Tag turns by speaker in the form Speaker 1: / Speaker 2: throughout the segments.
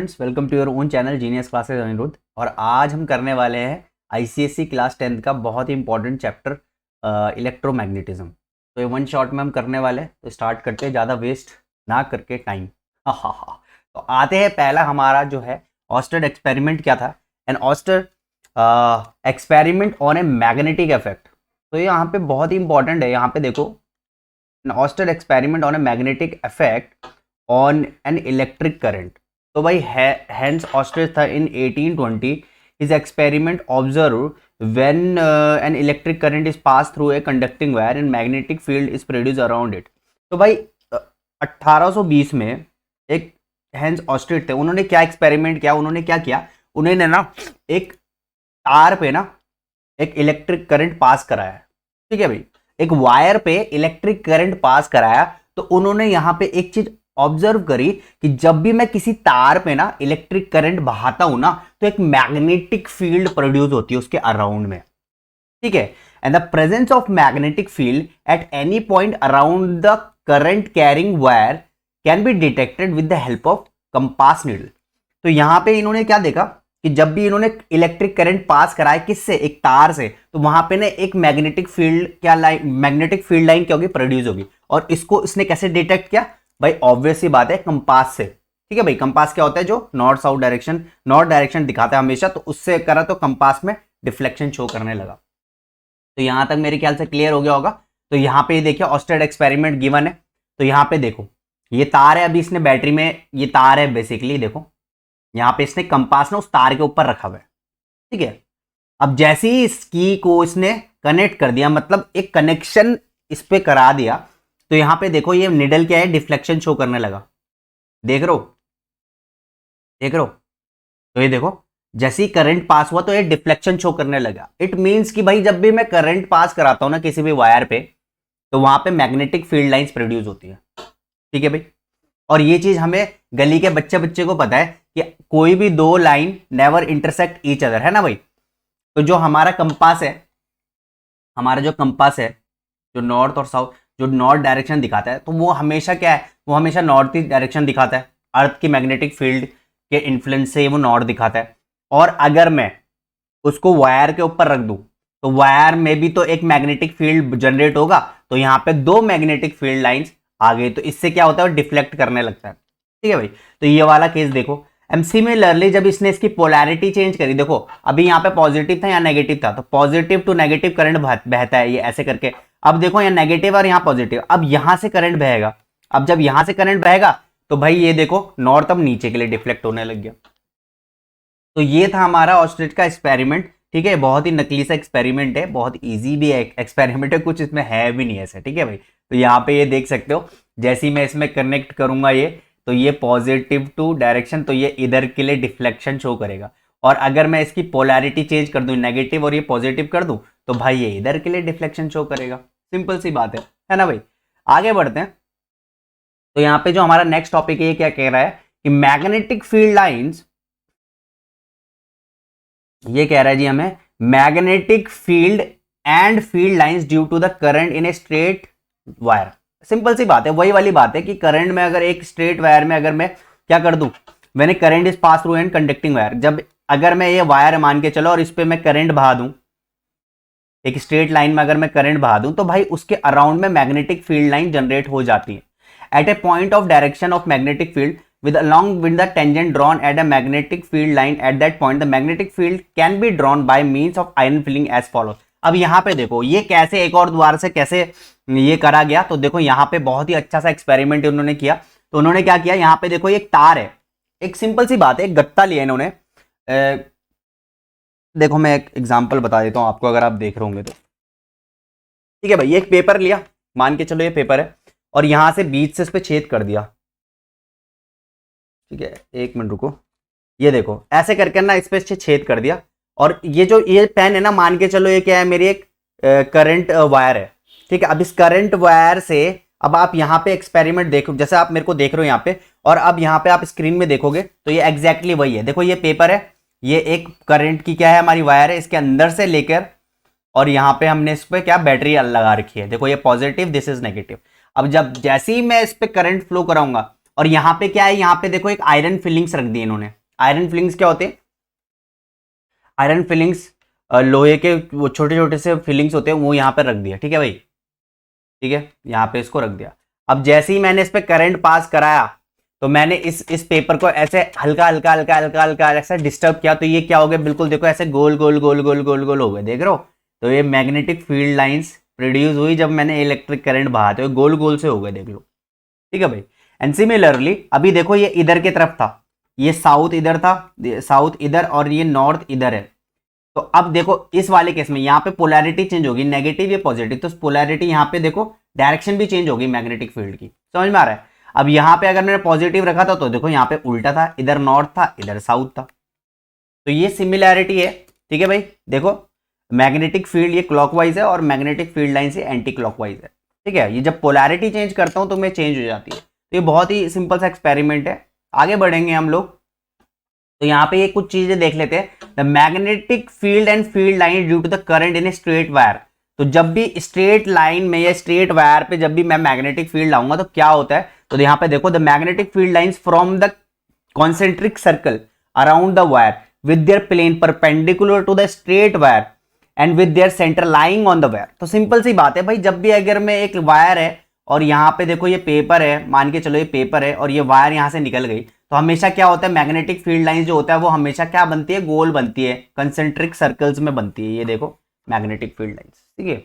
Speaker 1: Students, welcome to your own channel genius classes Anirudh. और आज हम करने वाले हैं आईसीएसई क्लास 10th का बहुत ही इंपॉर्टेंट चैप्टर इलेक्ट्रोमैग्नेटिज्म। तो ये वन शॉट में हम करने वाले हैं, तो स्टार्ट करते हैं ज़्यादा वेस्ट ना करके टाइम। हा। तो आते हैं, पहला हमारा जो है ऑस्टेड एक्सपेरिमेंट क्या था। An Oersted experiment on a magnetic effect. तो ये यहाँ पे बहुत ही इंपॉर्टेंट है। यहाँ पे देखो, an Oersted experiment on a magnetic effect on an electric current. तो भाई हेंस ऑस्टेड था in 1820। His experiment observe when an electric current is pass through a conducting wire and magnetic field is produce around it. तो भाई 1820 में एक hence Oersted थे, उन्होंने क्या एक्सपेरिमेंट किया, उन्होंने क्या किया, उन्होंने ना एक तार पे ना एक इलेक्ट्रिक करंट पास कराया। ठीक है भाई, एक वायर पे इलेक्ट्रिक करंट पास कराया। तो उन्होंने यहाँ पे एक चीज ऑब्जर्व करी कि जब भी मैं किसी तार पे ना इलेक्ट्रिक करंट बहाता हूं ना, तो एक मैग्नेटिक फील्ड प्रोड्यूस होती है उसके अराउंड में। ठीक है, and the presence of magnetic field at any point around the current carrying wire can be detected with the help of compass needle. तो यहां पे इन्होंने क्या देखा कि जब भी इन्होंने इलेक्ट्रिक करंट पास कराया किससे, एक तार से, तो वहां पे ना एक मैग्नेटिक फील्ड क्या लाइन, मैग्नेटिक फील्ड लाइन क्या होगी, प्रोड्यूस होगी। और इसको इसने कैसे डिटेक्ट किया भाई, ऑब्वियस सी बात है, कंपास से। ठीक है भाई, कंपास क्या होता है, जो north south direction, north direction दिखाता है हमेशा, तो उससे करा तो कंपास में डिफ्लेक्शन शो करने लगा। तो यहां तक मेरे ख्याल से क्लियर हो गया होगा। तो यहां पे देखिए ऑस्टेड एक्सपेरिमेंट गिवन है। तो यहां पे देखो ये तार है, अभी इसने बैटरी में, ये तार है बेसिकली, देखो यहां पे इसने कंपास ना उस तार के ऊपर रखा हुआ है। ठीक है, अब जैसे ही इस की को इसने कनेक्ट कर दिया, मतलब एक कनेक्शन इस पे करा दिया, तो यहां पे देखो ये निडल क्या है, डिफ्लेक्शन शो करने लगा। देख रहे हो। तो ये देखो जैसे ही करंट पास हुआ तो ये डिफ्लेक्शन शो करने लगा। इट मींस कि भाई जब भी मैं करंट पास कराता हूं ना किसी भी वायर पे, तो वहां पे मैग्नेटिक फील्ड लाइंस प्रोड्यूस होती है। ठीक है भाई, और ये चीज हमें गली के बच्चे को पता है कि कोई भी दो line never intersect each other, है ना भाई। तो जो हमारा कंपास है, हमारा जो कंपास है, जो नॉर्थ और साउथ, जो नॉर्थ डायरेक्शन दिखाता है, तो वो हमेशा क्या है, वो हमेशा नॉर्थ ईस्ट डायरेक्शन दिखाता है। अर्थ की मैग्नेटिक फील्ड के इन्फ्लुएंस से वो नॉर्थ दिखाता है। और अगर मैं उसको वायर के ऊपर रख दूं, तो वायर में भी तो एक मैग्नेटिक फील्ड जनरेट होगा। तो यहां पे दो मैग्नेटिक फील्ड लाइंस आ गई, तो इससे क्या होता है, डिफ्लेक्ट करने लगता है। ठीक है भाई, तो ये वाला केस देखो। एंड सिमिलरली जब इसने इसकी पोलैरिटी चेंज करी, देखो अभी यहाँ पे पॉजिटिव था या नेगेटिव था, तो पॉजिटिव टू नेगेटिव करंट बहता है ये ऐसे करके। अब देखो यहाँ नेगेटिव और यहाँ पॉजिटिव, अब यहां से करंट बहेगा। अब जब यहां से करंट बहेगा तो भाई ये देखो नॉर्थ अब नीचे के लिए डिफ्लेक्ट होने लग गया। तो ये था हमारा ऑस्ट्रिच का एक्सपेरिमेंट। ठीक है, बहुत ही नकली सा एक्सपेरिमेंट है, बहुत इजी भी एक्सपेरिमेंट है, कुछ इसमें है भी नहीं ऐसे। ठीक है भाई, तो यहाँ पे ये देख सकते हो, जैसे ही मैं इसमें कनेक्ट करूंगा ये, तो ये पॉजिटिव टू डायरेक्शन, तो ये इधर के लिए डिफ्लेक्शन शो करेगा। और अगर मैं इसकी पोलैरिटी चेंज कर दूं, नेगेटिव और ये पॉजिटिव कर दूं, तो भाई ये इधर के लिए डिफ्लेक्शन शो करेगा। सिंपल सी बात है ना भाई। आगे बढ़ते हैं। तो यहाँ पे जो हमारा नेक्स्ट टॉपिक है, ये क्या कह रहा है कि मैग्नेटिक फील्ड लाइंस, ये कह रहा है जी हमें magnetic field and field lines due to the current in a straight wire. Simple सी बात है, वही वाली बात है कि करंट में अगर एक स्ट्रेट वायर में अगर मैं क्या कर दूं, when A current is pass through an conducting wire, जब अगर मैं ये वायर मान के चलो और इस पे मैं करंट बहा दूं, एक स्ट्रेट लाइन में अगर मैं करंट बहा दूं, तो भाई उसके अराउंड में मैग्नेटिक फील्ड लाइन जनरेट हो जाती है। At a point of direction of magnetic field with along with the tangent drawn at a magnetic field line at that point the magnetic field can be drawn by means of iron filling as follows। अब यहाँ पे देखो ये कैसे एक और द्वार से कैसे ये करा गया। तो देखो यहाँ पे बहुत ही अच्छा सा एक्सपेरिमेंट उन्होंने किया। तो उन्होंने क्या किया, यहाँ पे देखो एक तार है, एक सिंपल सी बात है, एक गत्ता लिया इन्होंने। देखो मैं एक एग्जाम्पल बता देता हूँ आपको, अगर आप देख रहे होंगे तो। ठीक है भाई, ये एक पेपर लिया, मान के चलो ये पेपर है, और यहां से बीच से इस पे छेद कर दिया। ठीक है, एक मिनट रुको, ये देखो ऐसे करके ना इस पे छेद कर दिया। और ये जो ये पेन है ना, मान के चलो ये क्या है, मेरी एक करंट वायर है। ठीक है, अब इस करंट वायर से अब आप यहाँ पे एक्सपेरिमेंट देखो, जैसे आप मेरे को देख रहे हो यहाँ पे, और अब यहाँ पे आप स्क्रीन में देखोगे तो ये एग्जैक्टली वही है। देखो ये पेपर है, ये एक करंट की क्या है, हमारी वायर है, इसके अंदर से लेकर और यहाँ पे हमने इस पे क्या बैटरी लगा रखी है। देखो ये पॉजिटिव, दिस इज नेगेटिव। अब जब जैसे ही मैं इस पे करंट फ्लो कराऊंगा, और यहाँ पे क्या है, यहाँ पे देखो एक आयरन फिलिंग्स रख दी इन्होंने। आयरन फिलिंग्स क्या होते हैं? आयरन फिलिंग्स लोहे के वो छोटे छोटे से फिलिंग्स होते हैं, वो यहाँ पे रख दिया। ठीक है भाई, ठीक है, यहाँ पे इसको रख दिया। अब जैसे ही मैंने इस पे करंट पास कराया तो मैंने इस पेपर को ऐसे हल्का हल्का हल्का हल्का हल्का ऐसा डिस्टर्ब किया, तो ये क्या हो गया, बिल्कुल देखो ऐसे गोल गोल गोल गोल गोल गोल हो गए, देख रहे हो? तो ये मैग्नेटिक फील्ड लाइंस प्रोड्यूस हुई जब मैंने इलेक्ट्रिक करंट बहाते हुए, गोल गोल से हो गए, देख लो। ठीक है भाई। एंड सिमिलरली अभी देखो ये इधर की तरफ था, ये साउथ इधर था, साउथ इधर, और ये नॉर्थ इधर है। तो अब देखो इस वाले केस में यहाँ पे पोलैरिटी चेंज होगी, नेगेटिव या पॉजिटिव, तो पोलैरिटी यहाँ पे देखो डायरेक्शन भी चेंज होगी मैग्नेटिक फील्ड की। समझ में आ रहा है? अब यहाँ पे अगर मैंने पॉजिटिव रखा था तो देखो यहाँ पे उल्टा था, इधर नॉर्थ था इधर साउथ था। तो ये सिमिलैरिटी है। ठीक है भाई, देखो मैग्नेटिक फील्ड ये क्लॉकवाइज है और मैग्नेटिक फील्ड लाइन से एंटी क्लॉकवाइज है। ठीक है, ये जब पोलैरिटी चेंज करता हूं तो मैं चेंज हो जाती है। तो ये बहुत ही सिंपल सा एक्सपेरिमेंट है। आगे बढ़ेंगे हम लोग, तो यहाँ पे ये कुछ चीजें देख लेते हैं। The magnetic field and field line due to the current in a straight wire. तो जब भी स्ट्रेट लाइन में या स्ट्रेट वायर पे जब भी मैं मैग्नेटिक फील्ड लाऊंगा तो क्या होता है, तो यहाँ पे देखो the magnetic field lines from the concentric circle around the wire with their plane perpendicular to the straight wire and with their centre lying on the wire. तो सिंपल सी बात है भाई, जब भी अगर मैं एक वायर है और यहाँ पे देखो ये पेपर है, मान के चलो ये पेपर है और ये वायर यहाँ से निकल गई, तो हमेशा क्या होता है, मैग्नेटिक फील्ड लाइन जो होता है वो हमेशा क्या बनती है, गोल बनती है, कंसेंट्रिक सर्कल्स में बनती है। ये देखो मैग्नेटिक फील्ड लाइंस। ठीक है,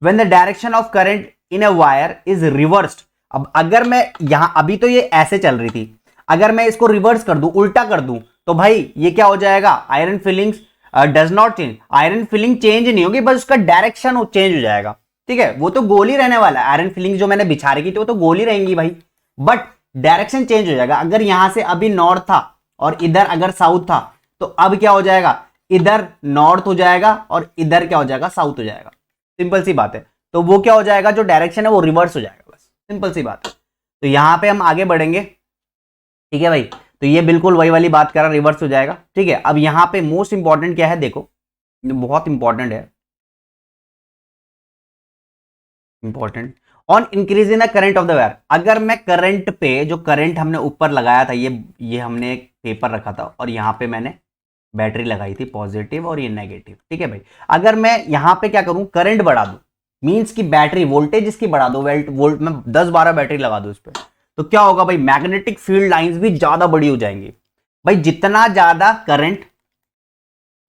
Speaker 1: when the direction of current in a wire is reversed. अब अगर मैं यहां, अभी तो ये ऐसे चल रही थी, अगर मैं इसको रिवर्स कर दूं, उल्टा कर दूं, तो भाई ये क्या हो जाएगा, iron filings does not change. Iron filling change नहीं होगी, बस उसका डायरेक्शन चेंज हो जाएगा। ठीक है, वो तो गोल ही रहने वाला है, आयरन फिलिंग जो मैंने बिछा रखी थी वो तो गोल ही रहेंगी भाई, बट डायरेक्शन चेंज हो जाएगा। अगर यहां से अभी नॉर्थ था और इधर अगर साउथ था, तो अब क्या हो जाएगा, इधर नॉर्थ हो जाएगा और इधर क्या हो जाएगा, साउथ हो जाएगा। सिंपल सी बात है। तो वो क्या हो जाएगा, जो डायरेक्शन है वो रिवर्स हो जाएगा, बस सिंपल सी बात है। तो यहां पे हम आगे बढ़ेंगे। ठीक है भाई, तो ये बिल्कुल वही वाली बात कर रहा, रिवर्स हो जाएगा। ठीक है, अब यहां पे मोस्ट इंपॉर्टेंट क्या है, देखो बहुत इंपॉर्टेंट है, important on increase in the current of the wire. अगर मैं करंट पे, जो करंट हमने ऊपर लगाया था, ये हमने एक पेपर रखा था और यहाँ पे मैंने बैटरी लगाई थी पॉजिटिव और ये नेगेटिव। ठीक है भाई, अगर मैं यहाँ पे क्या करूं, करंट बढ़ा दूं, मींस की बैटरी वोल्टेज इसकी बढ़ा दो, वोल्ट में 10-12 बैटरी लगा दो इस पर, तो क्या होगा भाई, मैग्नेटिक फील्ड लाइंस भी ज्यादा बड़ी हो जाएंगी। भाई जितना ज्यादा करंट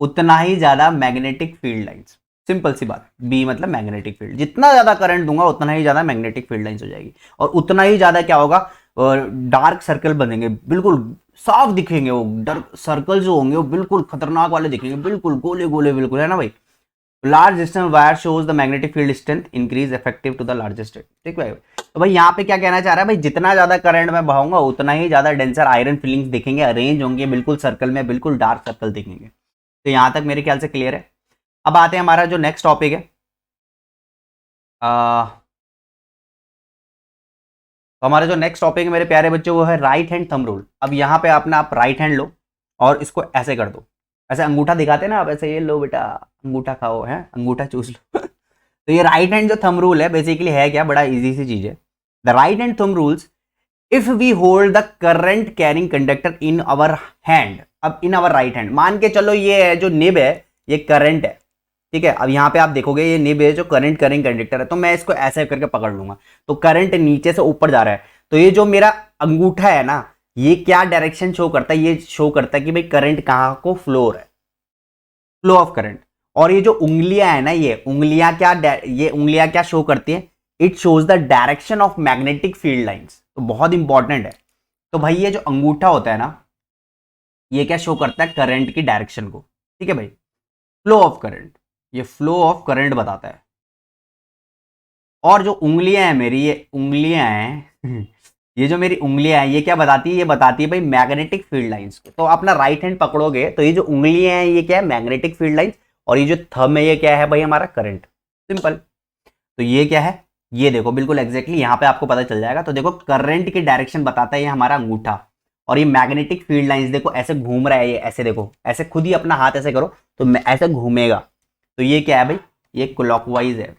Speaker 1: उतना ही ज्यादा मैग्नेटिक फील्ड लाइंस। सिंपल सी बात, बी मतलब मैग्नेटिक फील्ड, जितना ज्यादा करंट दूंगा उतना ही ज्यादा मैग्नेटिक फील्ड लाइंस हो जाएगी, और उतना ही ज्यादा क्या होगा, डार्क सर्कल बनेंगे, बिल्कुल साफ दिखेंगे वो डार्क सर्कल जो होंगे, वो बिल्कुल खतरनाक वाले दिखेंगे, बिल्कुल गोले गोले, बिल्कुल, है ना भाई। Large distance wire shows the magnetic field strength increase effective to the largest. ठीक है, तो भाई यहाँ पे क्या कहना चाह रहा है भाई, जितना ज्यादा करंट मैं बहाऊंगा उतना ही ज्यादा डेंसर आयरन फिलिंग्स दिखेंगे, अरेंज होंगे बिल्कुल सर्कल में, बिल्कुल डार्क सर्कल दिखेंगे। तो यहां तक मेरे ख्याल से क्लियर है। अब आते हैं हमारा जो नेक्स्ट टॉपिक है, तो हमारा जो नेक्स्ट टॉपिक है मेरे प्यारे बच्चों, वो है राइट हैंड थंब रूल। अब यहाँ पे आप राइट हैंड लो और इसको ऐसे कर दो, ऐसे अंगूठा दिखाते ना आप, ऐसे ये लो बेटा अंगूठा खाओ, है अंगूठा चूस लो। तो ये राइट हैंड जो थंब रूल है बेसिकली है क्या, बड़ा इजी सी चीज है। The right hand thumb rules, if we hold the current carrying conductor in our hand. अब इन अवर राइट हैंड, मान के चलो ये है जो निब है, ये करंट है। ठीक है, अब यहाँ पे आप देखोगे ये निब है जो करंट कैरिंग कंडक्टर है, तो मैं इसको ऐसे करके पकड़ लूंगा, तो करंट नीचे से ऊपर जा रहा है। तो ये जो मेरा अंगूठा है ना, ये क्या डायरेक्शन शो करता है, ये शो करता है कि भाई करंट कहाँ को फ्लो हो रहा है, फ्लो ऑफ करंट। और ये जो उंगलियां है ना, ये उंगलियां क्या शो करती है, it shows the direction of magnetic field lines. तो बहुत इंपॉर्टेंट है। तो भाई ये जो अंगूठा होता है ना, ये क्या शो करता है, करंट की डायरेक्शन को। ठीक है भाई, फ्लो ऑफ करंट, ये फ्लो ऑफ करंट बताता है। और जो उंगलियां हैं मेरी, ये उंगलियां हैं ये जो मेरी उंगलियां हैं, ये क्या बताती है, ये बताती है भाई मैग्नेटिक फील्ड लाइंस को। तो अपना राइट हैंड पकड़ोगे तो ये जो उंगलियां हैं ये क्या है, मैग्नेटिक फील्ड लाइंस, और ये जो थंब है ये क्या है भाई, हमारा करंट। सिंपल। तो ये क्या है, ये देखो बिल्कुल एग्जैक्टली यहाँ पे आपको पता चल जाएगा। तो देखो करंट की डायरेक्शन बताता है ये हमारा अंगूठा, और ये मैग्नेटिक फील्ड लाइंस देखो ऐसे घूम रहा है, ये ऐसे देखो, ऐसे खुद ही अपना हाथ ऐसे करो तो ऐसे घूमेगा। तो ये क्या है भाई, ये क्लॉकवाइज है।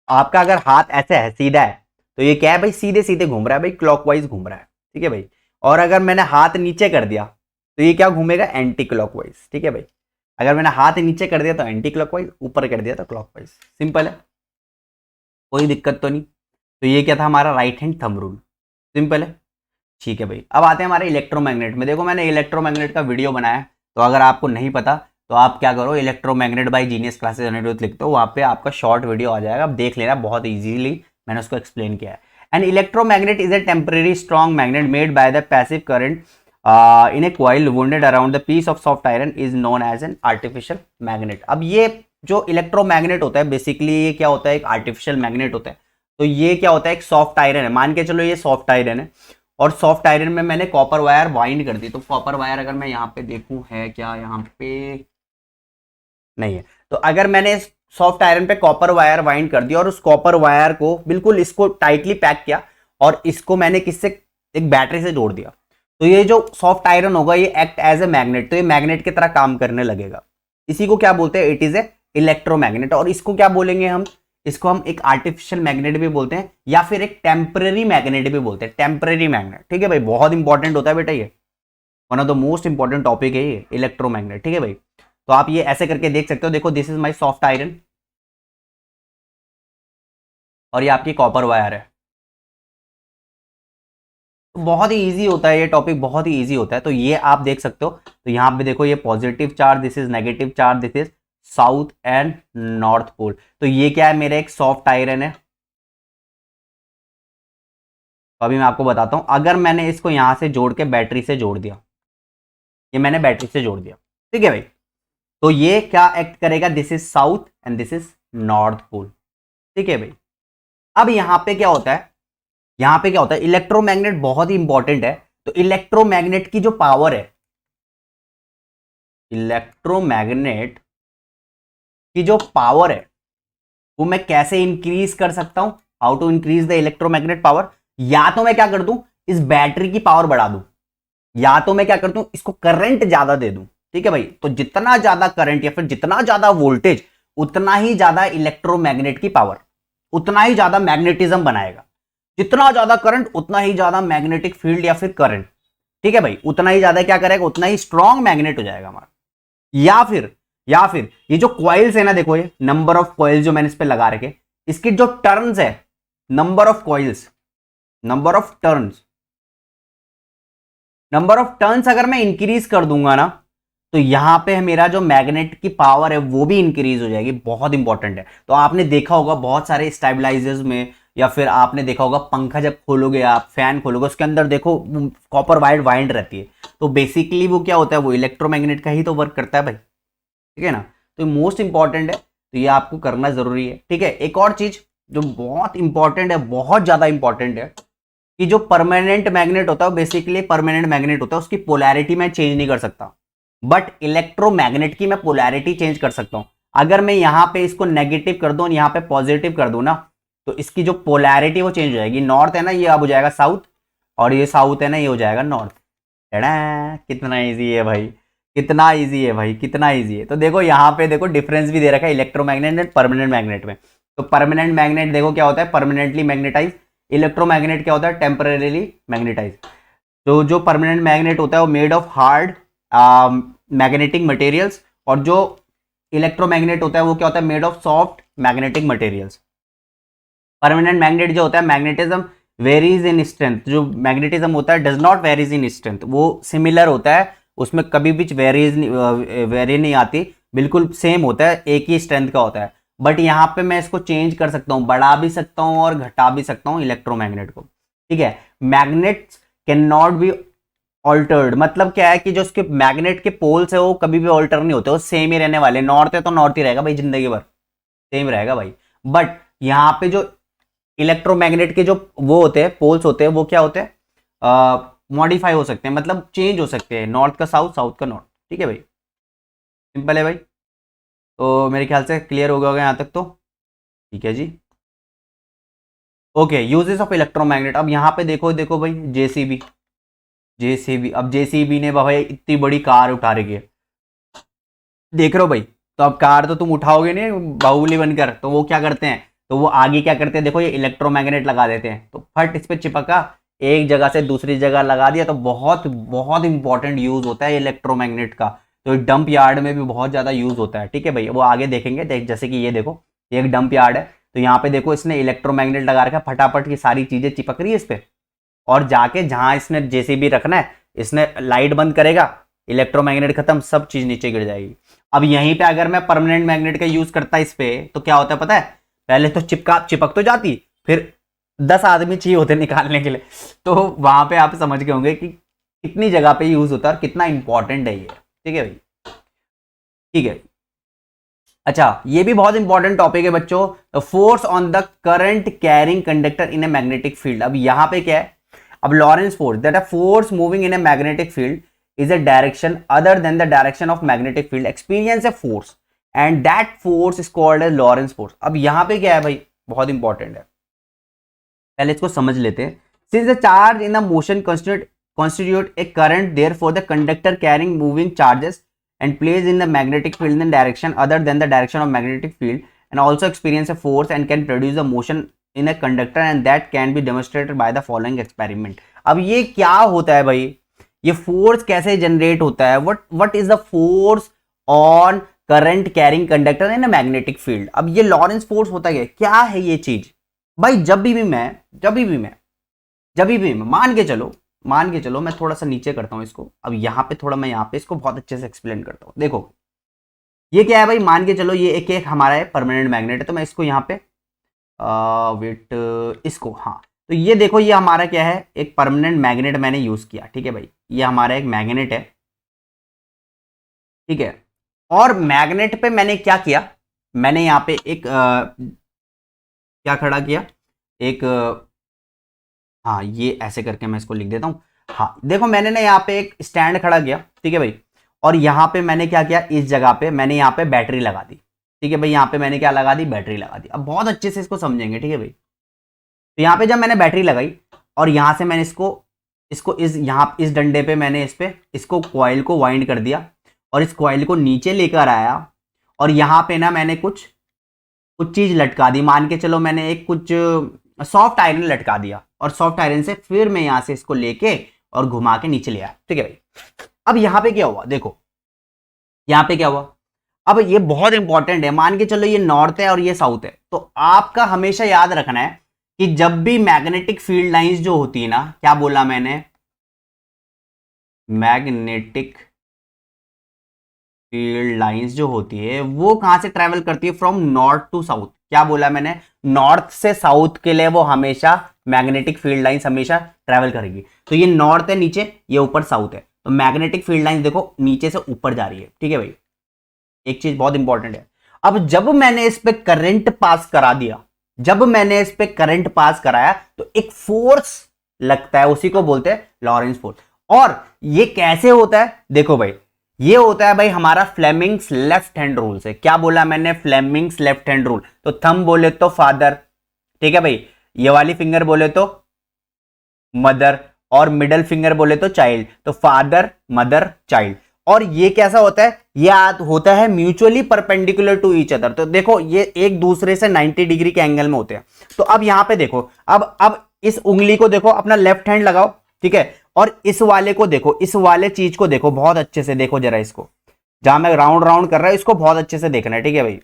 Speaker 1: आपका अगर हाथ ऐसे है सीधा है, तो ये क्या है भाई, सीधे सीधे घूम रहा है भाई, क्लॉकवाइज घूम रहा है, ठीक है भाई। और अगर मैंने हाथ नीचे कर दिया तो ये क्या घूमेगा, एंटी क्लॉकवाइज, ठीक है भाई। अगर मैंने हाथ नीचे कर दिया तो एंटी क्लॉकवाइज, ऊपर कर दिया तो क्लॉकवाइज, सिंपल है, कोई दिक्कत तो नहीं। तो ये क्या था हमारा right hand thumb rule, simple है, ठीक है भाई। अब आते हैं हमारे इलेक्ट्रोमैग्नेट में। देखो मैंने इलेक्ट्रोमैग्नेट का वीडियो बनाया है, तो अगर आपको नहीं पता तो आप क्या करो, electromagnet by genius classes unit लिखते हो, वहाँ पे आपका शॉर्ट वीडियो आ जाएगा, आप देख लेना, बहुत ईजीली मैंने उसको एक्सप्लेन किया है। An electromagnet is a temporary strong magnet made by the passive current in a coil wounded around the piece of soft iron is known as an artificial magnet. अब ये जो इलेक्ट्रोमैग्नेट होता है basically ये क्या होता है, एक आर्टिफिशियल मैग्नेट होता है। तो ये क्या होता है, एक सॉफ्ट आयरन है, मान के चलो ये सॉफ्ट आयरन है, और सॉफ्ट आयरन में मैंने कॉपर वायर वाइंड कर दी। तो कॉपर वायर अगर मैं यहाँ पे देखूं है क्या, यहाँ पे नहीं है। तो अगर मैंने सॉफ्ट आयरन पे कॉपर वायर वाइंड कर दिया और उस कॉपर वायर को बिल्कुल इसको टाइटली पैक किया और इसको मैंने किससे, एक बैटरी से जोड़ दिया, तो ये जो सॉफ्ट आयरन होगा ये एक्ट एज ए मैग्नेट, तो ये मैग्नेट की तरह काम करने लगेगा। इसी को क्या बोलते हैं, इट इज ए इलेक्ट्रोमैग्नेट। और इसको क्या बोलेंगे हम, इसको हम एक आर्टिफिशियल मैग्नेट भी बोलते हैं या फिर एक टेम्पररी मैग्नेट भी बोलते हैं, टेम्पररी मैग्नेट, ठीक है भाई। बहुत इंपॉर्टेंट होता है बेटा, ये one of the most important topic है ये इलेक्ट्रोमैग्नेट, ठीक है भाई। तो आप ये ऐसे करके देख सकते हो, देखो this is my soft iron और ये आपकी कॉपर वायर है। तो बहुत ही इजी होता है ये टॉपिक, बहुत ही इजी होता है। तो ये आप देख सकते हो, तो यहाँ पे देखो ये positive charge, this is negative charge, this is south and north pole. तो ये क्या है, मेरा एक सॉफ्ट आयरन है। तो अभी मैं आपको बताता हूं, अगर मैंने इसको यहां से जोड़ के बैटरी से जोड़ दिया, ये मैंने बैटरी से जोड़ दिया, ठीक है भाई, तो ये क्या एक्ट करेगा, this is south and this is north pole, ठीक है भाई। अब यहां पे क्या होता है, यहां पे क्या होता है, इलेक्ट्रोमैग्नेट बहुत ही इंपॉर्टेंट है। तो इलेक्ट्रोमैग्नेट की जो पावर है, इलेक्ट्रोमैग्नेट की जो पावर है वो मैं कैसे इंक्रीज कर सकता हूं, how to increase the electromagnet power. या तो मैं क्या कर दूं, इस बैटरी की पावर बढ़ा दूं, या तो मैं क्या कर दूं, इसको करंट ज्यादा दे दूं, ठीक है भाई। तो जितना ज्यादा करंट या फिर जितना ज्यादा वोल्टेज, उतना ही ज्यादा इलेक्ट्रोमैग्नेट की पावर, उतना ही ज्यादा मैग्नेटिज्म बनाएगा। जितना ज्यादा करंट उतना ही ज्यादा मैग्नेटिक फील्ड या फिर करंट, ठीक है भाई, उतना ही ज्यादा क्या करेगा, उतना ही स्ट्रॉन्ग मैग्नेट हो जाएगा हमारा। या फिर ये जो कॉइल्स है ना, देखो ये नंबर ऑफ कॉइल्स जो मैंने इस पे लगा रखे, इसकी जो टर्न्स है, number of coils, number of turns, number of turns अगर मैं इंक्रीज कर दूंगा ना, तो यहां पे मेरा जो मैग्नेट की पावर है वो भी इंक्रीज हो जाएगी, बहुत इंपॉर्टेंट है। तो आपने देखा होगा बहुत सारे स्टेबलाइजर्स में, या फिर आपने देखा होगा पंखा जब खोलोगे आप, फैन खोलोगे, उसके अंदर देखो कॉपर वायर वाइंड रहती है। तो बेसिकली वो क्या होता है, वो इलेक्ट्रोमैग्नेट का ही तो वर्क करता है भाई, ठीक है ना। तो मोस्ट इंपॉर्टेंट है, तो ये आपको करना जरूरी है, ठीक है। एक और चीज जो बहुत इंपॉर्टेंट है, बहुत ज्यादा इंपॉर्टेंट है, कि जो परमानेंट मैग्नेट होता है बेसिकली परमानेंट मैग्नेट होता है, उसकी पोलैरिटी मैं चेंज नहीं कर सकता, बट इलेक्ट्रोमैग्नेट की मैं पोलैरिटी चेंज कर सकता हूं। अगर मैं यहां पे इसको नेगेटिव कर दूं और यहां पे पॉजिटिव कर दूं ना, तो इसकी जो पोलैरिटी वो चेंज हो जाएगी। नॉर्थ है ना, ये अब हो जाएगा साउथ, और ये साउथ है ना, ये हो जाएगा नॉर्थ। कितना ईजी है भाई, कितना ईजी है भाई, कितना ईजी है। तो देखो यहाँ पे देखो डिफरेंस भी दे रखा है इलेक्ट्रोमैग्नेट एंड परमानेंट मैग्नेट में। तो परमानेंट मैग्नेट देखो क्या होता है, परमानेंटली मैग्नेटाइज। इलेक्ट्रोमैग्नेट क्या होता है, टेम्परेरीली मैग्नेटाइज। तो जो परमानेंट मैग्नेट होता है वो made of hard magnetic materials, और जो इलेक्ट्रोमैग्नेट होता है वो क्या होता है, made of soft magnetic materials. Permanent magnet जो होता है, मैग्नेटिज्म वेरीज इन स्ट्रेंथ, जो मैग्नेटिज्म होता है does not varies in strength, वो सिमिलर होता है, उसमें कभी भी वेरी नहीं आती, बिल्कुल सेम होता है, एक ही स्ट्रेंथ का होता है। बट यहाँ पे मैं इसको चेंज कर सकता हूँ, बढ़ा भी सकता हूँ और घटा भी सकता हूँ इलेक्ट्रोमैग्नेट को, ठीक है। Magnets can not be altered, मतलब क्या है कि जो उसके मैग्नेट के पोल्स है वो कभी भी ऑल्टर नहीं होते, वो सेम ही रहने वाले। नॉर्थ है तो नॉर्थ ही रहेगा भाई, जिंदगी भर सेम रहेगा भाई। बट यहाँ पे जो इलेक्ट्रोमैग्नेट के जो वो होते हैं, पोल्स होते हैं, वो क्या होते हैं, मॉडिफाई हो सकते हैं, मतलब चेंज हो सकते हैं, नॉर्थ का साउथ, साउथ का नॉर्थ, ठीक है भाई, सिंपल है भाई। तो मेरे ख्याल से क्लियर हो गया होगा यहाँ तक, तो ठीक है जी। Okay, uses of electromagnet. अब यहाँ पे देखो, देखो भाई जेसीबी, जेसीबी, अब जेसीबी ने भाई इतनी बड़ी कार उठा रही है, देख रहे हो भाई। तो अब कार तो तुम उठाओगे नहीं बाहुबली बनकर, तो वो क्या करते हैं, तो वो आगे क्या करते हैं, देखो ये इलेक्ट्रोमैग्नेट लगा देते हैं, तो फट इस पे चिपका, एक जगह से दूसरी जगह लगा दिया। तो बहुत बहुत इंपॉर्टेंट यूज होता है इलेक्ट्रोमैग्नेट का, तो डंप यार्ड में भी बहुत ज्यादा यूज होता है। ठीक है भाई, वो आगे देखेंगे। जैसे कि ये देखो, ये एक डंप यार्ड है, तो यहाँ पे देखो इसने इलेक्ट्रोमैग्नेट लगा रखा है, फटाफट की सारी चीजें चिपक रही है इस पे, और जाके जहां इसने जेसीबी रखना है, इसने लाइट बंद करेगा, इलेक्ट्रोमैग्नेट खत्म, सब चीज नीचे गिर जाएगी। अब यहीं पे अगर मैं परमानेंट मैग्नेट का यूज करता इस पे, तो क्या होता है पता है, पहले तो चिपक तो जाती, फिर 10 आदमी चाहिए होते निकालने के लिए। तो वहां पे आप समझ गए होंगे कि कितनी जगह पे यूज होता है और कितना इंपॉर्टेंट है ये। ठीक है भाई, ठीक है। अच्छा, ये भी बहुत इंपॉर्टेंट टॉपिक है बच्चों, force on the current carrying conductor in a magnetic field. अब यहां पे क्या है, अब Lawrence force, that a force moving in a magnetic field is a direction other than the direction of magnetic field experience a force and that force is called as Lorentz force। अब यहां पे क्या है भाई, बहुत important है, पहले इसको समझ लेते हैं। since the charge in the motion constitute a current, therefore the conductor carrying moving charges and plays in the magnetic field in direction other than the direction of magnetic field and also experience a force and can produce a motion in a conductor and that can be demonstrated by the following experiment। अब ये क्या होता है भाई, ये force कैसे generate होता है, what is the force on current carrying conductor in a magnetic field. अब ये लॉरेंस फोर्स होता है, क्या है ये चीज भाई। जब भी मैं मान के चलो मैं थोड़ा सा नीचे करता हूं इसको, अब यहां पे थोड़ा मैं यहां पे इसको बहुत अच्छे से एक्सप्लेन करता हूं। देखो ये क्या है भाई, मान के चलो ये एक हमारा है परमानेंट मैग्नेट है, तो मैं इसको यहां पे वेट इसको, हाँ, तो ये देखो ये हमारा क्या है, एक परमानेंट मैग्नेट मैंने यूज किया। ठीक है भाई, ये हमारा एक मैग्नेट है, ठीक है। और मैग्नेट पे मैंने क्या किया, मैंने यहाँ पे एक क्या खड़ा किया, एक हाँ, ये ऐसे करके मैं इसको लिख देता हूँ। हाँ देखो, मैंने ना यहाँ पे एक स्टैंड खड़ा किया, ठीक है भाई, और यहाँ पे मैंने क्या किया, इस जगह पे मैंने यहाँ पे बैटरी लगा दी। ठीक है भाई, यहाँ पे मैंने क्या लगा दी, बैटरी लगा दी। अब बहुत अच्छे से इसको समझेंगे, ठीक है भाई। तो यहाँ पे जब मैंने बैटरी लगाई और यहाँ से मैंने इसको इस डंडे पे मैंने इसको कॉइल को वाइंड कर दिया और इस कॉइल को नीचे लेकर आया और यहाँ पे ना मैंने कुछ चीज लटका दी। मान के चलो मैंने एक कुछ सॉफ्ट आयरन लटका दिया और सॉफ्ट आयरन से फिर मैं यहाँ से इसको लेके और घुमा के नीचे ले आया। ठीक है भाई, अब यहाँ पे क्या हुआ, देखो यहाँ पे क्या हुआ। अब ये बहुत इंपॉर्टेंट है, मान के चलो ये नॉर्थ है और ये साउथ है, तो आपका हमेशा याद रखना है कि जब भी मैग्नेटिक फील्ड लाइंस जो होती है ना, क्या बोला मैंने, मैग्नेटिक फील्ड लाइंस जो होती है वो कहां से ट्रेवल करती है, फ्रॉम नॉर्थ टू साउथ। क्या बोला मैंने, नॉर्थ से साउथ के लिए वो हमेशा मैग्नेटिक फील्ड लाइंस हमेशा ट्रेवल करेगी। तो ये नॉर्थ है नीचे, ये ऊपर साउथ है, तो मैग्नेटिक फील्ड लाइंस देखो नीचे से ऊपर जा रही है। ठीक है भाई, एक चीज बहुत इंपॉर्टेंट है। अब जब मैंने इस पे करंट पास करा दिया, जब मैंने इस पे करंट पास कराया तो एक फोर्स लगता है, उसी को बोलते हैं लॉरेंस फोर्स। और ये कैसे होता है, देखो भाई, ये होता है भाई हमारा फ्लेमिंग्स लेफ्ट हैंड रूल से। क्या बोला मैंने, फ्लेमिंग्स लेफ्ट हैंड रूल। तो थंब बोले तो फादर, ठीक है भाई, ये वाली फिंगर बोले तो मदर और मिडल फिंगर बोले तो चाइल्ड, तो फादर मदर चाइल्ड। और ये कैसा होता है, ये होता है mutually perpendicular to each other. तो देखो ये एक दूसरे से 90 डिग्री के एंगल में होते हैं। तो अब यहां पे देखो, अब इस उंगली को देखो, अपना लेफ्ट हैंड लगाओ, ठीक है, और इस वाले को देखो, इस वाले चीज को देखो बहुत अच्छे से, देखो जरा इसको, जहां मैं राउंड राउंड कर रहा हूं इसको बहुत अच्छे से देखना है। ठीक है भाई, तो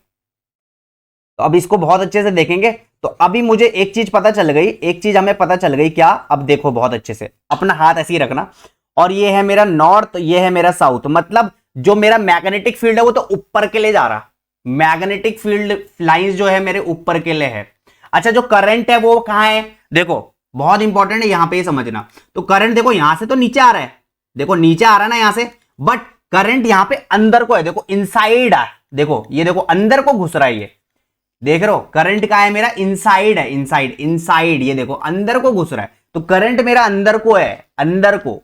Speaker 1: अब इसको बहुत अच्छे से देखेंगे तो अभी मुझे एक चीज पता चल गई, एक चीज हमें पता चल गई, क्या, अब देखो बहुत अच्छे से, अपना हाथ ऐसे ही रखना, और ये है मेरा नॉर्थ, ये है मेरा साउथ। मतलब जो मेरा मैग्नेटिक फील्ड है वो तो ऊपर के लिए जा रहा, मैग्नेटिक फील्ड लाइंस जो है मेरे ऊपर के लिए है। अच्छा, जो करंट है वो कहां है, देखो बहुत इंपॉर्टेंट है यहां पे ये समझना। तो करंट देखो यहां से तो नीचे आ रहा है, देखो नीचे आ रहा है ना यहां से, बट करंट यहां पे अंदर को है, देखो इनसाइड है, देखो ये देखो अंदर को घुस रहा है, ये देख रहे हो करंट का है मेरा इनसाइड है, इनसाइड इनसाइड, ये देखो अंदर को घुस रहा है, तो करंट मेरा अंदर को है, अंदर को,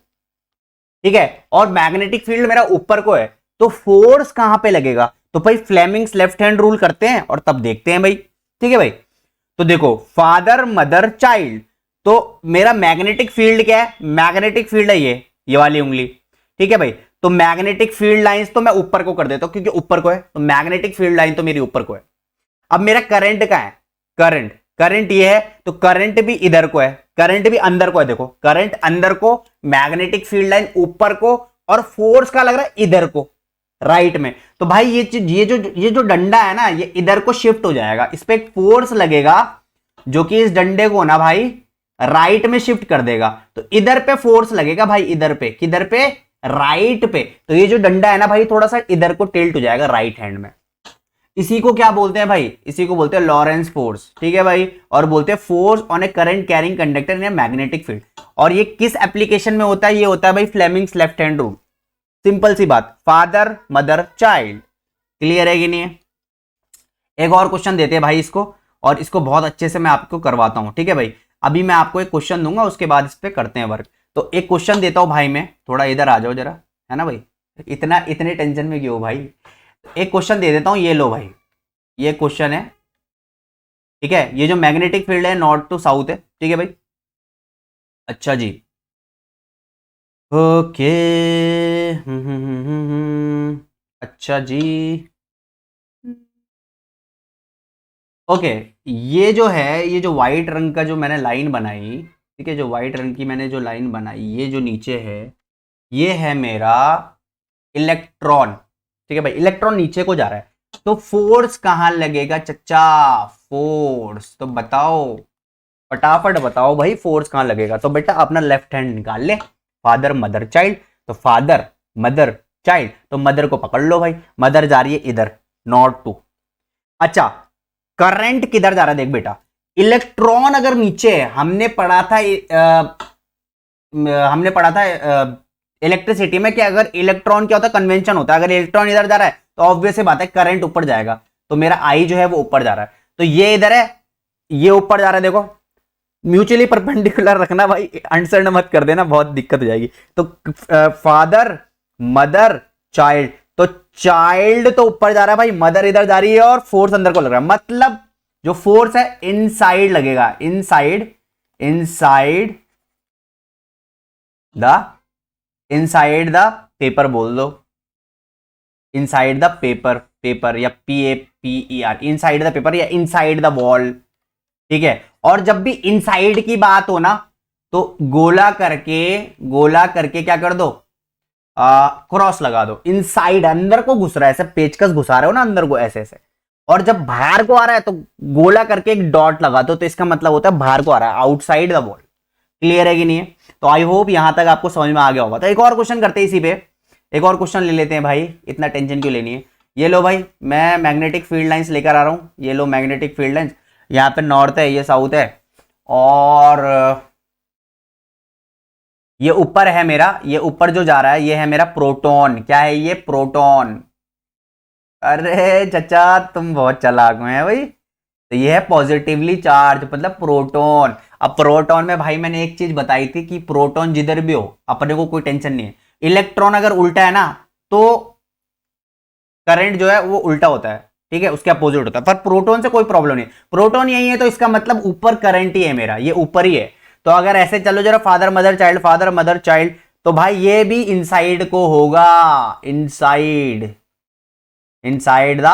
Speaker 1: ठीक है, और मैग्नेटिक फील्ड मेरा ऊपर को है। तो फोर्स कहां पे लगेगा, तो भाई फ्लेमिंग्स लेफ्ट हैंड रूल करते हैं और तब देखते हैं भाई। ठीक है भाई, तो देखो फादर मदर चाइल्ड, तो मेरा मैग्नेटिक फील्ड क्या है, मैग्नेटिक फील्ड है ये वाली उंगली। ठीक है भाई, तो मैग्नेटिक फील्ड लाइंस तो मैं ऊपर को कर देता हूं क्योंकि ऊपर को है, तो मैग्नेटिक फील्ड लाइन तो मेरी ऊपर को है। अब मेरा करंट का है, करंट, करंट ये है तो करंट भी इधर को है, करंट भी अंदर को है। देखो करंट अंदर को, मैग्नेटिक फील्ड लाइन ऊपर को, और फोर्स का लग रहा है इधर को, राइट में। तो भाई ये जो डंडा है ना, ये इधर को शिफ्ट हो जाएगा, इस पे एक फोर्स लगेगा जो कि इस डंडे को ना भाई राइट में शिफ्ट कर देगा। तो इधर पे फोर्स लगेगा भाई, इधर पे, किधर पे, राइट पे। तो ये जो डंडा है ना भाई, थोड़ा सा इधर को टिल्ट हो जाएगा राइट हैंड में। इसी को क्या बोलते हैं भाई, इसी को बोलते हैं लॉरेंस फोर्स, ठीक है भाई। और बोलते हैं force on A current carrying conductor in a magnetic field. और ये किस एप्लीकेशन में होता है, ये होता है भाई Fleming's left hand rule. Simple सी बात, फादर मदर चाइल्ड। क्लियर है कि नहीं है? एक और क्वेश्चन देते हैं भाई इसको, और इसको बहुत अच्छे से मैं आपको करवाता हूं, ठीक है भाई। अभी मैं आपको एक क्वेश्चन दूंगा, उसके बाद इस पे करते हैं वर्क। तो एक क्वेश्चन देता हूं भाई, मैं थोड़ा इधर आ जाओ जरा, है ना भाई, इतने टेंशन में क्यों भाई। एक क्वेश्चन दे देता हूं, ये लो भाई, ये क्वेश्चन है, ठीक है। ये जो मैग्नेटिक फील्ड है नॉर्थ टू साउथ है, ठीक है भाई। अच्छा जी, ओके, अच्छा जी, ओके। ये जो है, ये जो व्हाइट रंग का जो मैंने लाइन बनाई, ठीक है, जो व्हाइट रंग की मैंने जो लाइन बनाई, ये जो नीचे है, ये है मेरा इलेक्ट्रॉन, ठीक है भाई। इलेक्ट्रॉन नीचे को जा रहा है, तो फोर्स कहां लगेगा चच्चा, फोर्स तो बताओ, फटाफट बताओ भाई, फोर्स कहां लगेगा। तो बेटा अपना लेफ्ट हैंड निकाल ले, फादर मदर चाइल्ड, तो फादर मदर चाइल्ड, तो मदर को पकड़ लो भाई, मदर जा रही है इधर, नॉर्थ टू। अच्छा, करंट किधर जा रहा है, देख बेटा, इलेक्ट्रॉन अगर नीचे है, हमने पढ़ा था इलेक्ट्रिसिटी में कि अगर इलेक्ट्रॉन क्या होता है, कन्वेंशन होता है। अगर इलेक्ट्रॉन इधर जा रहा है तो ऑब्वियस सी बात है करंट ऊपर जाएगा। तो मेरा आई जो है वो ऊपर जा रहा है, तो ये इधर है, ये ऊपर जा रहा है। देखो म्यूचुअली परपेंडिकुलर रखना भाई, अनसर्न मत कर देना, बहुत दिक्कत हो जाएगी। तो फादर मदर चाइल्ड, तो चाइल्ड तो ऊपर जा रहा है भाई, मदर इधर जा रही है, और फोर्स अंदर को लग रहा है। मतलब जो फोर्स है इनसाइड लगेगा, इनसाइड, इनसाइड द पेपर बोल दो, इनसाइड द पेपर, पेपर या PAPER, इनसाइड द पेपर या इनसाइड द वॉल, ठीक है। और जब भी इनसाइड की बात हो ना, तो गोला करके क्या कर दो, क्रॉस लगा दो। इनसाइड अंदर को घुस रहा है, ऐसे पेचकस घुसा रहे हो ना अंदर को, ऐसे ऐसे। और जब बाहर को आ रहा है तो गोला करके एक डॉट लगा दो, तो इसका मतलब होता है बाहर को आ रहा है, आउटसाइड द वॉल। क्लियर है कि नहीं है? तो आई होप यहां तक आपको समझ में आ गया होगा। तो एक और क्वेश्चन करते हैं इसी पे, एक और क्वेश्चन ले लेते हैं भाई, इतना टेंशन क्यों लेनी है। ये लो भाई, मैं मैग्नेटिक फील्ड लाइंस लेकर आ रहा हूं, ये लो मैग्नेटिक फील्ड लाइंस। यहाँ पे नॉर्थ है, ये साउथ है, और ये ऊपर है मेरा, ये ऊपर जो जा रहा है ये है मेरा प्रोटॉन। क्या है ये? प्रोटॉन। अरे चचा तुम बहुत चालाक हैं भाई। तो ये है पॉजिटिवली चार्ज, मतलब प्रोटॉन। अब प्रोटॉन में भाई मैंने एक चीज बताई थी कि प्रोटॉन जिधर भी हो अपने को कोई टेंशन नहीं है। इलेक्ट्रॉन अगर उल्टा है ना, तो करंट जो है वो उल्टा होता है, ठीक है, उसके अपोजिट होता है। पर प्रोटॉन से कोई प्रॉब्लम नहीं, प्रोटॉन यही है, तो इसका मतलब ऊपर करंट ही है मेरा, ये ऊपर ही है। तो अगर ऐसे चलो जरा, father mother child, father mother child, तो भाई ये भी इनसाइड को होगा, इनसाइड, इनसाइड द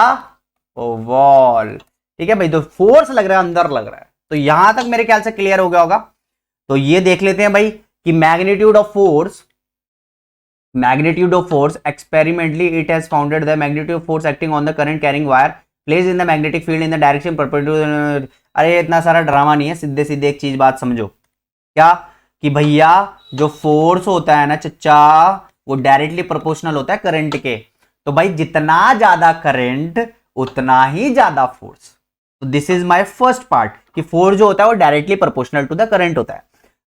Speaker 1: वॉल, ठीक है भाई। तो फोर्स लग रहा है, अंदर लग रहा है। तो यहां तक मेरे ख्याल से क्लियर हो गया होगा। तो ये देख लेते हैं भाई कि magnitude of force experimentally it has founded the magnitude of force acting on the current carrying wire place in the magnetic field in the direction perpendicular. अरे इतना सारा ड्रामा नहीं है, सीधे सीधे एक चीज बात समझो, क्या कि भैया जो फोर्स होता है ना चच्चा, वो डायरेक्टली प्रोपोर्शनल होता है करंट के। तो भाई जितना ज्यादा करंट उतना ही ज्यादा फोर्स। तो this is my first part कि फोर्स जो होता है वो directly proportional to the current होता है।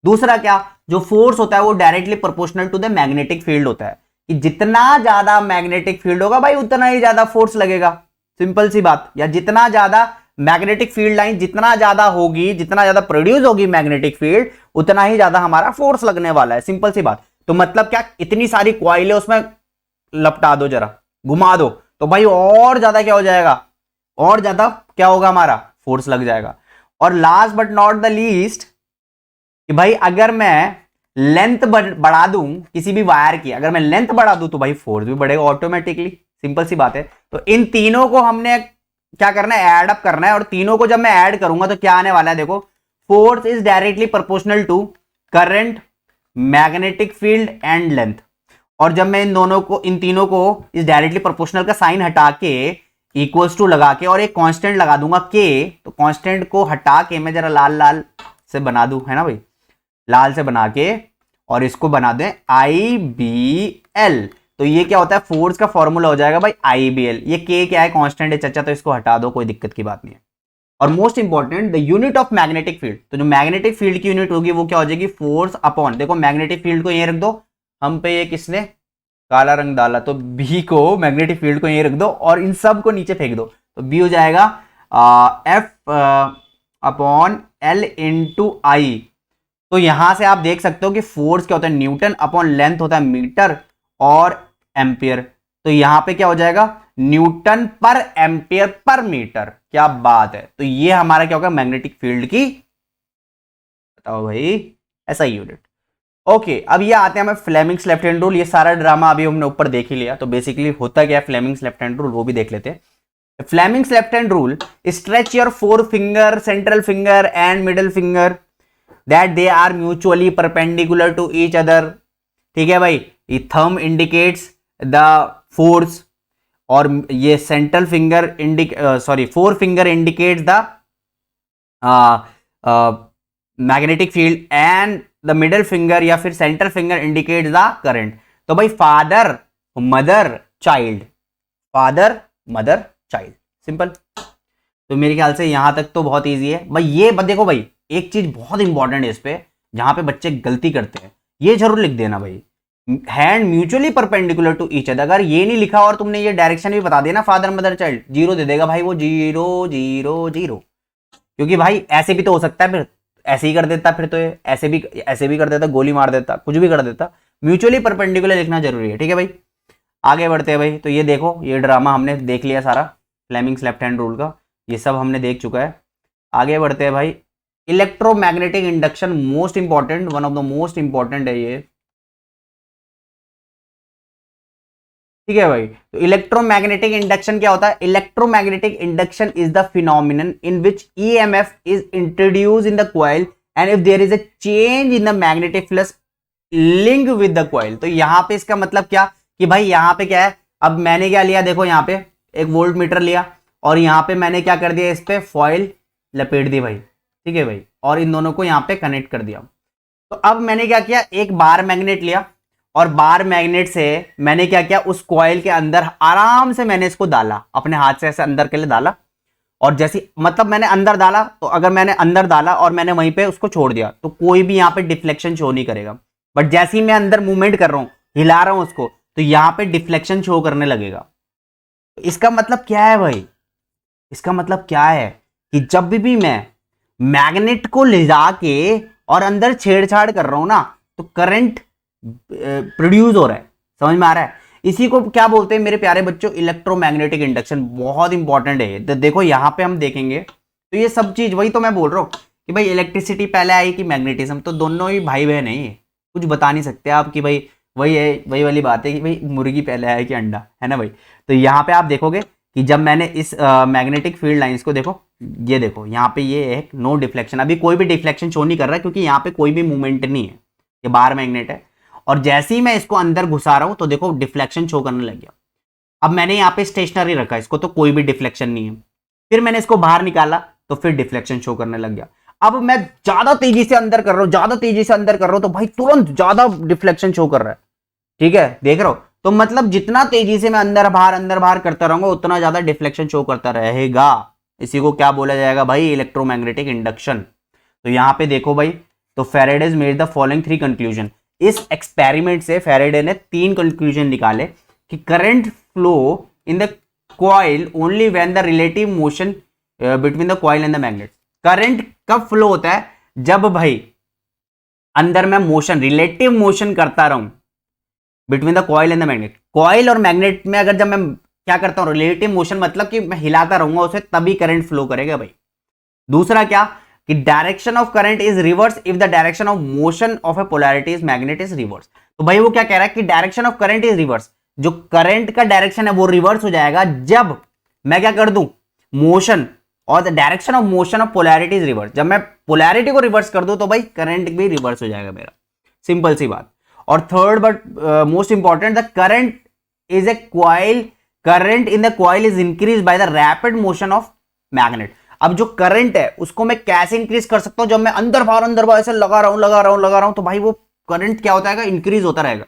Speaker 1: दूसरा क्या, जो फोर्स होता है वो directly proportional to the magnetic field होता है, कि जितना ज्यादा मैग्नेटिक फील्ड होगा भाई उतना ही ज्यादा फोर्स लगेगा। सिंपल सी बात, या जितना ज्यादा मैग्नेटिक फील्ड लाइन जितना ज्यादा होगी, जितना ज्यादा प्रोड्यूस होगी मैग्नेटिक फील्ड, उतना ही ज्यादा हमारा फोर्स लगने वाला है। सिंपल सी बात। तो मतलब क्या, इतनी सारी कॉइलें उसमें लपटा दो, जरा घुमा दो, तो भाई और ज्यादा क्या हो जाएगा, और ज्यादा क्या होगा, हमारा फोर्स लग जाएगा। और last but not the least, कि भाई अगर मैं लेंथ बढ़ा दूं किसी भी वायर की, अगर मैं लेंथ बढ़ा दूं तो भाई फोर्स भी बढ़ेगा ऑटोमेटिकली। सिंपल सी बात है। तो इन तीनों को हमने क्या करना है, ऐड अप करना है, और तीनों को जब मैं ऐड करूंगा तो क्या आने वाला है, देखो force is directly proportional to current, magnetic field and length. और जब मैं इन तीनों को इस डायरेक्टली प्रोपोर्शनल का साइन हटा के इक्वल्स टू लगा के और एक कांस्टेंट लगा दूंगा के, तो कांस्टेंट को हटा के मैं जरा लाल लाल से बना दूं, है ना भाई, लाल से बना के और इसको बना दें IBL, तो ये क्या होता है, फोर्स का फॉर्मूला हो जाएगा भाई IBL। ये के क्या है, कांस्टेंट है चचा, तो इसको हटा दो, कोई दिक्कत की बात नहीं है। और most important the unit of magnetic field, तो जो मैग्नेटिक फील्ड की यूनिट होगी वो क्या हो जाएगी, फोर्स अपॉन, देखो मैग्नेटिक फील्ड को यहीं रख दो, हम पे ये किसने काला रंग डाला, तो बी को, मैग्नेटिक फील्ड को यहीं रख दो और इन सब को नीचे फेंक दो, तो बी हो जाएगा F अपॉन L इंटू आई। तो यहां से आप देख सकते हो कि फोर्स क्या होता है, न्यूटन अपॉन लेंथ होता है मीटर और एम्पियर, तो यहां पे क्या हो जाएगा, न्यूटन पर एम्पियर पर मीटर। क्या बात है, तो ये हमारा क्या होगा, मैग्नेटिक फील्ड की, बताओ भाई, ऐसा यूनिट। ओके, अब ये आते हैं हमें फ्लेमिंग्स लेफ्ट हैंड रूल। ये सारा ड्रामा अभी हमने ऊपर देख ही लिया, तो बेसिकली होता क्या है फ्लेमिंग्स लेफ्ट हैंड रूल, वो भी देख लेते हैं। Fleming's left hand rule, stretch your forefinger, central finger and middle finger that they are mutually perpendicular to each other. ठीक है भाई, ये थंब इंडिकेट्स द फोर्स, और ये central finger four finger indicates the magnetic field and the middle finger या फिर central finger indicates the current. तो भाई father mother child, father mother child, simple. तो मेरे ख्याल से यहां तक तो बहुत इजी है भाई। ये देखो भाई, एक चीज बहुत इंपॉर्टेंट है इस पे, जहां पे बच्चे गलती करते हैं, ये जरूर लिख देना भाई, hand mutually perpendicular to each other. अगर ये नहीं लिखा और तुमने ये डायरेक्शन भी बता दिया ना, फादर मदर चाइल्ड, जीरो दे देगा भाई वो, जीरो जीरो जीरो। क्योंकि भाई ऐसे भी तो हो सकता है, फिर ऐसे ही कर देता, फिर तो ये ऐसे भी कर देता, गोली मार देता, कुछ भी कर देता। म्यूचुअली परपेंडिकुलर लिखना जरूरी है, ठीक है भाई। आगे बढ़ते हैं भाई, तो ये देखो, ये ड्रामा हमने देख लिया सारा, फ्लेमिंग्स लेफ्ट हैंड रूल का, ये सब हमने देख चुका है। आगे बढ़ते हैं भाई, electromagnetic induction, most important, one of the most important है ये, ठीक है भाई। तो इलेक्ट्रोमैग्नेटिक इंडक्शन क्या होता है, electromagnetic induction is the phenomenon in which EMF is introduce in the coil and if there is a change in the magnetic flux link with the coil. तो यहां पे इसका मतलब क्या, कि भाई यहां पे क्या है, अब मैंने क्या लिया, देखो यहां पे एक वोल्ट मीटर लिया और यहां पे मैंने क्या कर दिया, इस पे फॉइल लपेट दी भाई, ठीक है भाई, और इन दोनों को यहां पे कनेक्ट कर दिया। तो अब मैंने क्या किया, एक बार मैग्नेट लिया और बार मैग्नेट से मैंने क्या किया, उस कॉइल के अंदर आराम से मैंने इसको डाला, अपने हाथ से ऐसे अंदर के लिए डाला, और जैसे मतलब मैंने अंदर डाला, तो अगर मैंने अंदर डाला और मैंने वहीं पे उसको छोड़ दिया तो कोई भी यहां पे डिफ्लेक्शन शो नहीं करेगा। बट जैसे ही मैं अंदर मूवमेंट कर रहा हूं, हिला रहा हूं उसको, तो यहां पे डिफ्लेक्शन शो करने लगेगा। तो इसका मतलब क्या है भाई, इसका मतलब क्या है कि जब भी मैं मैग्नेट को ले जाके और अंदर छेड़छाड़ कर रहा हूं ना, तो करंट प्रोड्यूस हो रहा है, समझ में आ रहा है। इसी को क्या बोलते हैं मेरे प्यारे बच्चों, इलेक्ट्रोमैग्नेटिक इंडक्शन। बहुत इंपॉर्टेंट है, तो देखो यहां पे हम देखेंगे, तो ये सब चीज वही तो मैं बोल रहा हूं कि भाई इलेक्ट्रिसिटी पहले आई कि मैग्नेटिज्म, तो दोनों ही भाई बहन है, कुछ बता नहीं सकते आप कि भाई वही है, वही वाली बात है कि भाई मुर्गी पहले आया कि अंडा, है ना भाई। तो यहाँ पे आप देखोगे कि जब मैंने इस मैग्नेटिक फील्ड लाइंस को देखो, ये देखो यहाँ पे ये है नो डिफ्लेक्शन, अभी कोई भी डिफ्लेक्शन शो नहीं कर रहा है क्योंकि यहाँ पे कोई भी मूवमेंट नहीं है, ये बार मैग्नेट है। और जैसे ही मैं इसको अंदर घुसा रहा हूं तो देखो डिफ्लेक्शन शो करने लग गया। अब मैंने यहाँ पे स्टेशनरी रखा इसको, तो कोई भी डिफ्लेक्शन नहीं है। फिर मैंने इसको बाहर निकाला तो फिर डिफ्लेक्शन शो करने लग गया। अब मैं ज्यादा तेजी से अंदर कर रहा हूं, ज्यादा तेजी से अंदर कर रहा हूं, तो भाई तुरंत ज्यादा डिफ्लेक्शन शो कर रहा है, ठीक है, देख रहा हो। तो मतलब जितना तेजी से मैं अंदर बाहर करता रहूंगा, उतना ज्यादा डिफ्लेक्शन शो करता रहेगा। इसी को क्या बोला जाएगा भाई, इलेक्ट्रोमैग्नेटिक इंडक्शन। तो यहां पे देखो भाई, तो Faraday's made the following 3 conclusion. इस एक्सपेरिमेंट से फैराडे ने 3 कंक्लूजन निकाले कि current flow in the coil only when the relative motion between the coil and the magnet. Current कब फ्लो होता है, जब भाई अंदर मैं मोशन, रिलेटिव मोशन करता रहूं between the coil and the magnet. Coil और मैग्नेट में अगर जब मैं क्या करता हूं, रिलेटिव मोशन, मतलब कि मैं हिलाता रहूंगा उसे, तभी करंट फ्लो करेगा भाई। दूसरा क्या, कि direction of current is reverse if the direction of motion of A polarity is magnet is reverse. तो भाई वो क्या कह रहा है कि direction of current is reverse, जो करंट का डायरेक्शन है वो रिवर्स हो जाएगा जब मैं क्या कर दूं, मोशन और the direction of motion of polarity is reverse. जब मैं पोलैरिटी को रिवर्स कर दूं तो भाई करंट भी रिवर्स हो जाएगा मेरा, सिंपल सी बात। और third but most important, the current is a coil, current in the coil is increase by the rapid motion of magnet. अब जो करंट है उसको मैं कैसे इंक्रीज कर सकता हूं, जब मैं अंदर बाहर ऐसे लगा रहा हूं तो भाई वो करंट क्या होता है, इंक्रीज होता रहेगा,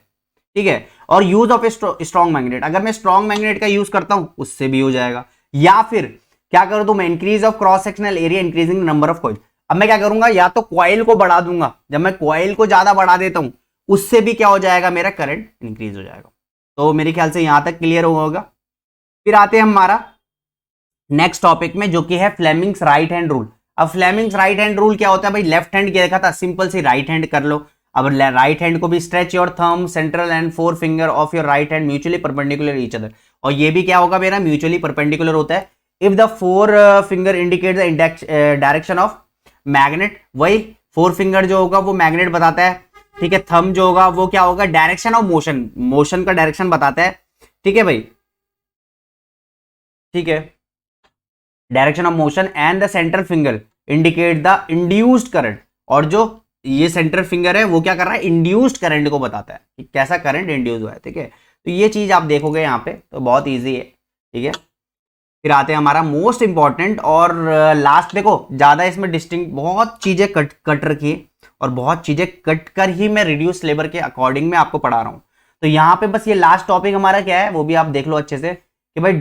Speaker 1: ठीक है। और use of a strong magnet, अगर मैं स्ट्रॉन्ग मैग्नेट का यूज करता हूं उससे भी हो जाएगा। या फिर क्या कर दूं मैं, increase of cross sectional area increasing number of coil. अब मैं क्या करूंगा, या तो कॉइल को बढ़ा दूंगा, जब मैं कॉइल को ज्यादा बढ़ा देता हूं उससे भी क्या हो जाएगा, मेरा करंट इंक्रीज हो जाएगा। तो मेरे ख्याल से यहां तक क्लियर होगा। फिर आते हैं हमारा नेक्स्ट टॉपिक में, जो कि है फ्लेमिंग्स राइट हैंड रूल। अब फ्लेमिंग्स राइट हैंड रूल क्या होता है भाई, लेफ्ट हैंड क्या देखा था, सिंपल सी राइट हैंड कर लो। अब राइट हैंड को भी stretch your thumb central and four finger of your right hand mutually perpendicular each other. और ये भी क्या होगा मेरा, म्यूचुअली परपेंडिकुलर होता है if the four finger indicate the direction of magnet. वही फोर फिंगर जो होगा वो मैग्नेट बताता है, ठीक है। थंब जो होगा वो क्या होगा, डायरेक्शन ऑफ मोशन, मोशन का डायरेक्शन बताता है, ठीक है भाई, ठीक है, direction of motion. And the central finger indicate the induced current, और जो ये सेंट्रल फिंगर है वो क्या कर रहा है, इंड्यूस्ड करंट को बताता है कि कैसा करंट इंड्यूस हुआ है, ठीक है। तो ये चीज आप देखोगे यहाँ पे तो बहुत ईजी है, ठीक है। फिर आते हैं हमारा मोस्ट इंपॉर्टेंट और लास्ट, देखो ज्यादा इसमें डिस्टिंक्ट बहुत चीजें कट रखी है और बहुत चीजें कट कर ही मैं रिड्यूस लेबर के अकॉर्डिंग में आपको पढ़ा रहा हूं। तो यहाँ पे बस ये लास्ट टॉपिक हमारा क्या है वो भी आप देख लो अच्छे से कि भाई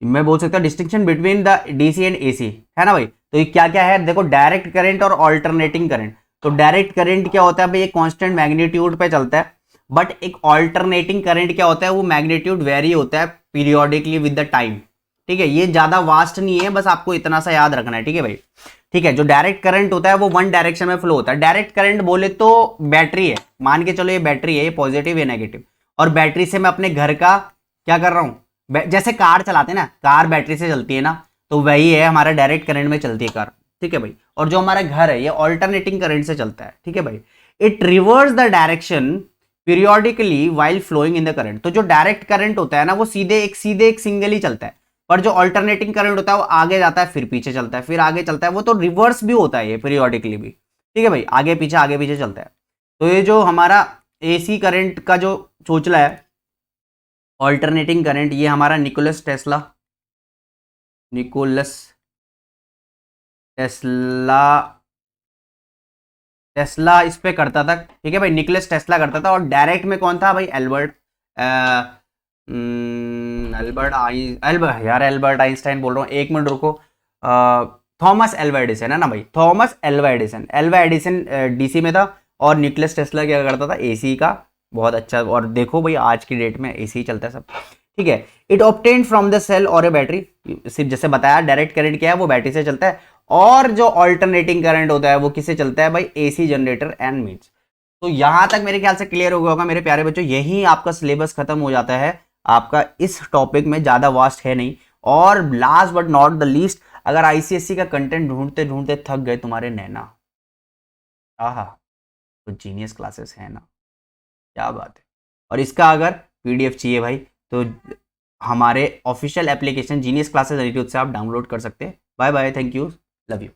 Speaker 1: मैं बोल सकता हूँ distinction between the DC and AC, है ना भाई। तो ये क्या क्या है, देखो डायरेक्ट करंट और ऑल्टरनेटिंग करंट। तो डायरेक्ट करंट क्या होता है भाई, ये कांस्टेंट मैग्नीट्यूड पे चलता है, बट एक ऑल्टरनेटिंग करंट क्या होता है, वो मैग्नीट्यूड वेरी होता है पीरियोडिकली विद द टाइम, ठीक है। ये ज्यादा वास्ट नहीं है, बस आपको इतना सा याद रखना है, ठीक है भाई, ठीक है। जो डायरेक्ट करंट होता है वो वन डायरेक्शन में फ्लो होता है। डायरेक्ट करंट बोले तो बैटरी है, मान के चलो ये बैटरी है, ये पॉजिटिव या नेगेटिव, और बैटरी से मैं अपने घर का क्या कर रहा हूं, जैसे कार चलाते हैं ना, कार बैटरी से चलती है ना, तो वही है हमारा डायरेक्ट करंट में चलती है कार, ठीक है भाई। और जो हमारा घर है ये ऑल्टरनेटिंग करंट से चलता है, ठीक है भाई। It reverse the direction periodically while flowing in the current. तो जो डायरेक्ट करंट होता है ना वो सीधे एक सिंगल ही चलता है, पर जो ऑल्टरनेटिंग करंट होता है वो आगे जाता है फिर पीछे चलता है फिर आगे चलता है, वो तो रिवर्स भी होता है ये पीरियोडिकली भी, ठीक है भाई, आगे पीछे चलता है। तो ये जो हमारा एसी करंट का जो चोचला है ऑल्टरनेटिंग करंट, ये हमारा निकोलस टेस्ला इस पे करता था, ठीक है भाई, निकोलस टेस्ला करता था। और डायरेक्ट में कौन था भाई, एल्बर्ट आइंस्टाइन बोल रहा हूँ, एक मिनट रुको, थॉमस एल्वा एडिसन, है ना भाई, थॉमस एल्वा एडिसन डीसी में था, और निकोलस टेस्ला क्या करता था, एसी का। बहुत अच्छा, और देखो भाई आज की डेट में एसी चलता है सब, ठीक है। It obtained from the cell और ए बैटरी, सिर्फ जैसे बताया डायरेक्ट करंट क्या है वो बैटरी से चलता है, और जो ऑल्टरनेटिंग करंट होता है वो किससे चलता है भाई, एसी जनरेटर एंड मीन्स। तो यहां तक मेरे ख्याल से क्लियर हो गया होगा मेरे प्यारे बच्चों। यही आपका सिलेबस खत्म हो जाता है आपका इस टॉपिक में, ज्यादा वास्ट है नहीं। और last but not the least, अगर आईसीएससी का कंटेंट ढूंढते ढूंढते थक गए तुम्हारे नैना, आहा, तो जीनियस क्लासेस है ना, क्या बात है। और इसका अगर पीडीएफ चाहिए भाई तो हमारे official application genius classes attitude से आप डाउनलोड कर सकते हैं। Bye bye, thank you, love you.